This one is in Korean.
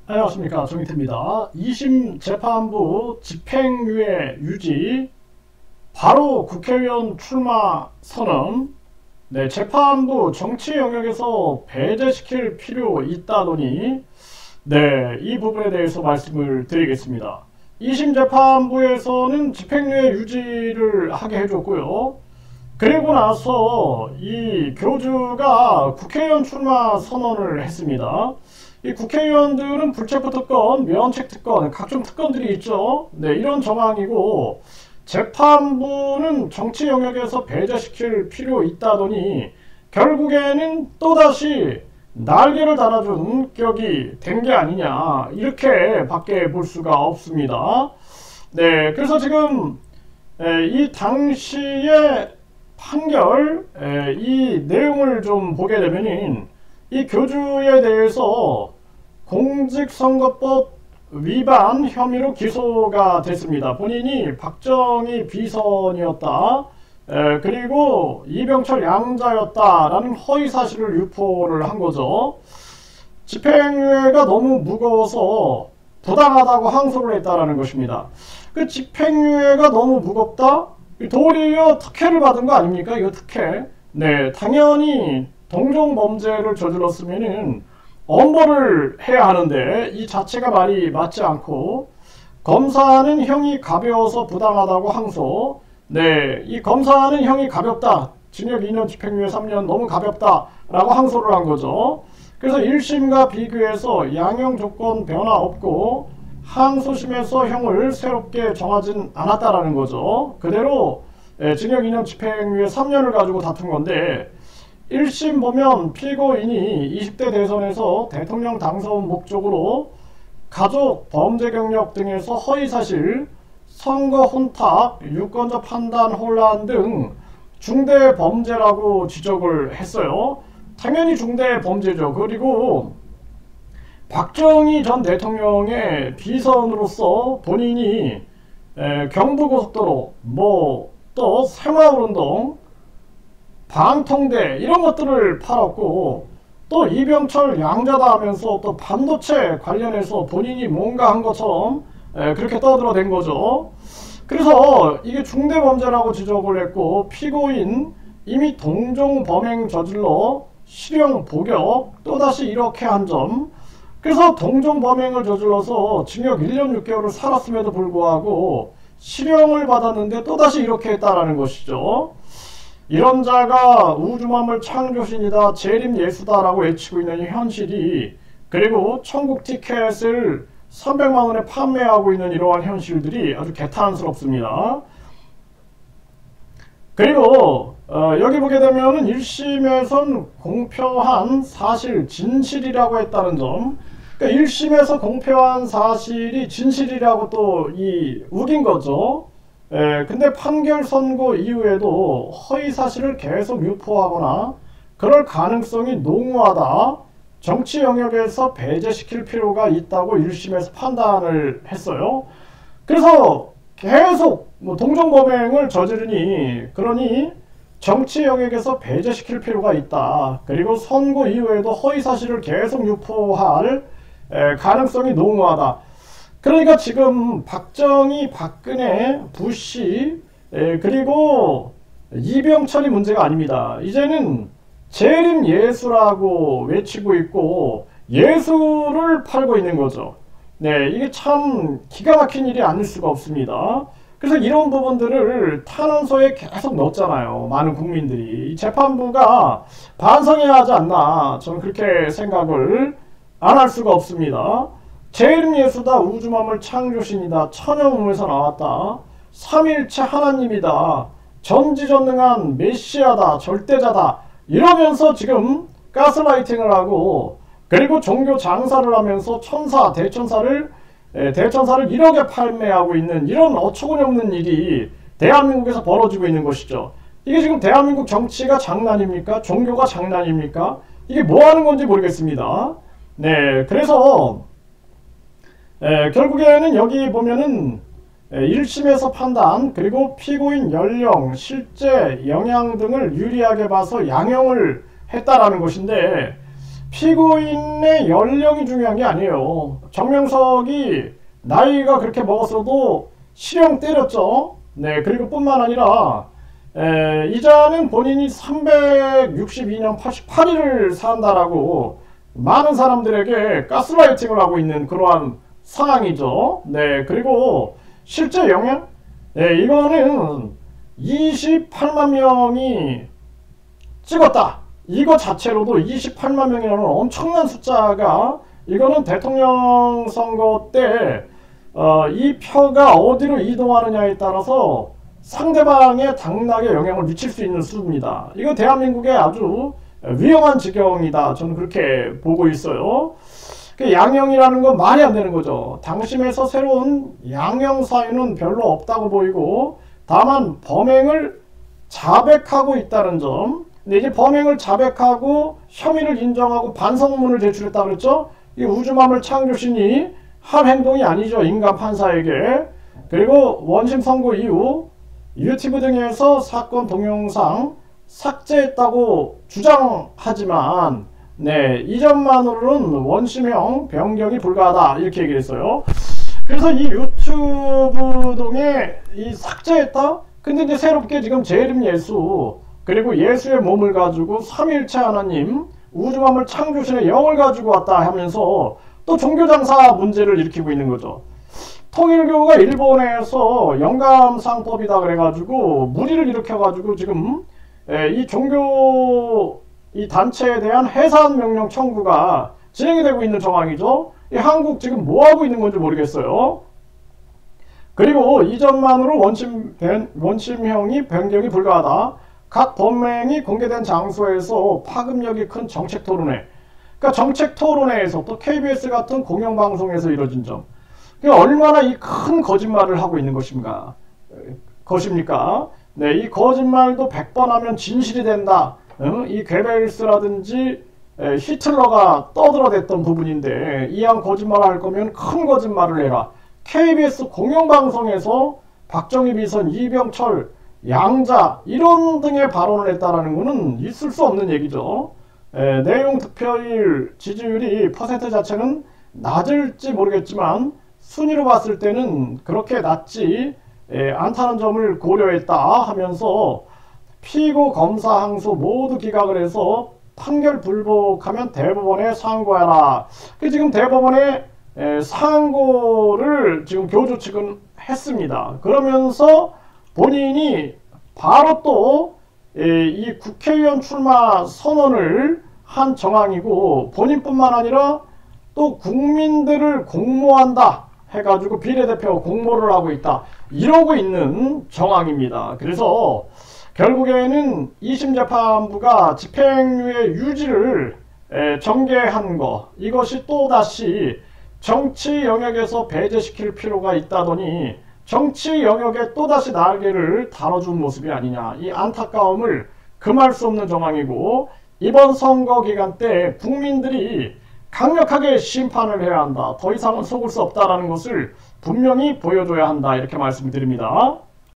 안녕하십니까, 정희태입니다. 2심 재판부 집행유예 유지, 바로 국회의원 출마 선언. 재판부 정치 영역에서 배제시킬 필요 있다더니, 이 부분에 대해서 말씀을 드리겠습니다. 2심 재판부에서는 집행유예 유지를 하게 해줬고요. 그리고 나서 이 교주가 국회의원 출마 선언을 했습니다. 이 국회의원들은 불체포 특권, 면책 특권, 각종 특권들이 있죠. 이런 정황이고, 재판부는 정치 영역에서 배제시킬 필요 있다더니 결국에는 또다시 날개를 달아준 격이 된 게 아니냐, 이렇게 밖에 볼 수가 없습니다. 그래서 지금 이 당시의 판결, 이 내용을 좀 보게 되면은 이 교주에 대해서 공직선거법 위반 혐의로 기소가 됐습니다. 본인이 박정희 비선이었다, 그리고 이병철 양자였다라는 허위사실을 유포를 한 거죠. 집행유예가 너무 무거워서 부당하다고 항소를 했다라는 것입니다. 그 집행유예가 너무 무겁다? 도리어 특혜를 받은 거 아닙니까? 이거 특혜. 당연히 동종범죄를 저질렀으면은 엄벌을 해야 하는데 이 자체가 말이 맞지 않고, 검사는 형이 가벼워서 부당하다고 항소. 이 검사는 형이 가볍다, 징역 2년 집행유예 3년 너무 가볍다 라고 항소를 한 거죠. 그래서 1심과 비교해서 양형 조건 변화 없고 항소심에서 형을 새롭게 정하진 않았다라는 거죠. 그대로 징역 2년 집행유예 3년을 가지고 다툰 건데, 1심 보면 피고인이 20대 대선에서 대통령 당선 목적으로 가족, 범죄 경력 등에서 허위사실, 선거 혼탁, 유권자 판단 혼란 등 중대 범죄라고 지적을 했어요. 당연히 중대 범죄죠. 그리고 박정희 전 대통령의 비선으로서 본인이 경부고속도로, 또 새마을운동, 방통대 이런 것들을 팔았고, 또 이병철 양자다 하면서 또 반도체 관련해서 본인이 뭔가 한 것처럼 그렇게 떠들어댄 거죠. 그래서 이게 중대범죄라고 지적을 했고, 피고인 이미 동종 범행 저질러 실형 복역, 또다시 이렇게 한 점. 그래서 동종 범행을 저질러서 징역 1년 6개월을 살았음에도 불구하고 실형을 받았는데 또다시 이렇게 했다라는 것이죠. 이런 자가 우주만물 창조신이다, 재림예수다라고 외치고 있는 이 현실이, 그리고 천국 티켓을 300만원에 판매하고 있는 이러한 현실들이 아주 개탄스럽습니다. 그리고 여기 보게 되면은 1심에선 공표한 사실, 진실이라고 했다는 점. 그러니까 1심에서 공표한 사실이 진실이라고 또 우긴 거죠. 근데 판결 선고 이후에도 허위 사실을 계속 유포하거나 그럴 가능성이 농후하다, 정치 영역에서 배제시킬 필요가 있다고 1심에서 판단을 했어요. 그래서 계속 동종범행을 저지르니, 그러니 정치 영역에서 배제시킬 필요가 있다, 그리고 선고 이후에도 허위 사실을 계속 유포할 가능성이 농후하다. 그러니까 지금 박정희, 박근혜, 부시, 그리고 이병철이 문제가 아닙니다. 이제는 재림예수라고 외치고 있고 예수를 팔고 있는 거죠. 이게 참 기가 막힌 일이 아닐 수가 없습니다. 그래서 이런 부분들을 탄원서에 계속 넣었잖아요, 많은 국민들이. 재판부가 반성해야 하지 않나, 저는 그렇게 생각을 안 할 수가 없습니다. 재림예수다, 우주만물 창조신이다, 천여몸에서 나왔다, 삼일체 하나님이다, 전지전능한 메시아다, 절대자다, 이러면서 지금 가스라이팅을 하고, 그리고 종교 장사를 하면서 대천사를 1억에 판매하고 있는 이런 어처구니 없는 일이 대한민국에서 벌어지고 있는 것이죠. 이게 지금 대한민국 정치가 장난입니까? 종교가 장난입니까? 이게 뭐 하는 건지 모르겠습니다. 그래서 결국에는 여기 보면은 1심에서 판단, 그리고 피고인 연령, 실제 영향 등을 유리하게 봐서 양형을 했다라는 것인데, 피고인의 연령이 중요한 게 아니에요. 정명석이 나이가 그렇게 먹었어도 실형 때렸죠. 네, 그리고 뿐만 아니라 이자는 본인이 362년 88일을 산다라고 많은 사람들에게 가스라이팅을 하고 있는 그러한 상황이죠. 네, 그리고 실제 영향? 네, 이거는 28만 명이 찍었다. 이거 자체로도 28만 명이라는 엄청난 숫자가, 이거는 대통령 선거 때 이 표가 어디로 이동하느냐에 따라서 상대방의 당락에 영향을 미칠 수 있는 수입니다. 이거 대한민국의 아주 위험한 지경이다. 저는 그렇게 보고 있어요. 양형이라는 건 말이 안 되는 거죠. 당심에서 새로운 양형 사유는 별로 없다고 보이고, 다만 범행을 자백하고 있다는 점. 근데 이제 범행을 자백하고 혐의를 인정하고 반성문을 제출했다 그랬죠. 이 우주맘을 창조신이 할 행동이 아니죠. 인간 판사에게. 그리고 원심 선고 이후 유튜브 등에서 사건 동영상 삭제했다고 주장하지만, 네, 이 점만으로는 원심형 변경이 불가하다 이렇게 얘기했어요. 그래서 이 유튜브 등에 이 삭제했다? 근데 이제 새롭게 지금 재림 예수, 그리고 예수의 몸을 가지고 삼위일체 하나님, 우주만물 창조신의 영을 가지고 왔다 하면서 또 종교장사 문제를 일으키고 있는 거죠. 통일교가 일본에서 영감상법이다 그래가지고 무리를 일으켜가지고 지금 이 종교 이 단체에 대한 해산 명령 청구가 진행이 되고 있는 정황이죠. 이 한국 지금 뭐 하고 있는 건지 모르겠어요. 그리고 이전만으로 원심형이 변경이 불가하다. 각 범행이 공개된 장소에서 파급력이 큰 정책 토론회. 그러니까 정책 토론회에서 또 KBS 같은 공영방송에서 이뤄진 점. 그러니까 얼마나 이 큰 거짓말을 하고 있는 것입니까? 네, 이 거짓말도 100번 하면 진실이 된다. 이 괴벨스라든지 히틀러가 떠들어댔던 부분인데, 이왕 거짓말을 할 거면 큰 거짓말을 해라. KBS 공영방송에서 박정희 비선, 이병철, 양자 이런 등의 발언을 했다라는 것은 있을 수 없는 얘기죠. 내용 득표율 지지율이 퍼센트 자체는 낮을지 모르겠지만 순위로 봤을 때는 그렇게 낮지 않다는 점을 고려했다 하면서 피고 검사 항소 모두 기각을 해서 판결 불복하면 대법원에 상고하라. 지금 대법원에 상고를 지금 교주 측은 했습니다. 그러면서 본인이 바로 또 이 국회의원 출마 선언을 한 정황이고, 본인뿐만 아니라 또 국민들을 공모한다 해가지고 비례대표 공모를 하고 있다 이러고 있는 정황입니다. 그래서 결국에는 2심 재판부가 집행유예 유지를 정개한 거, 이것이 또다시 정치 영역에서 배제시킬 필요가 있다더니 정치 영역에 또다시 날개를 달아준 모습이 아니냐, 이 안타까움을 금할 수 없는 정황이고, 이번 선거 기간 때 국민들이 강력하게 심판을 해야 한다. 더 이상은 속을 수 없다라는 것을 분명히 보여줘야 한다. 이렇게 말씀드립니다.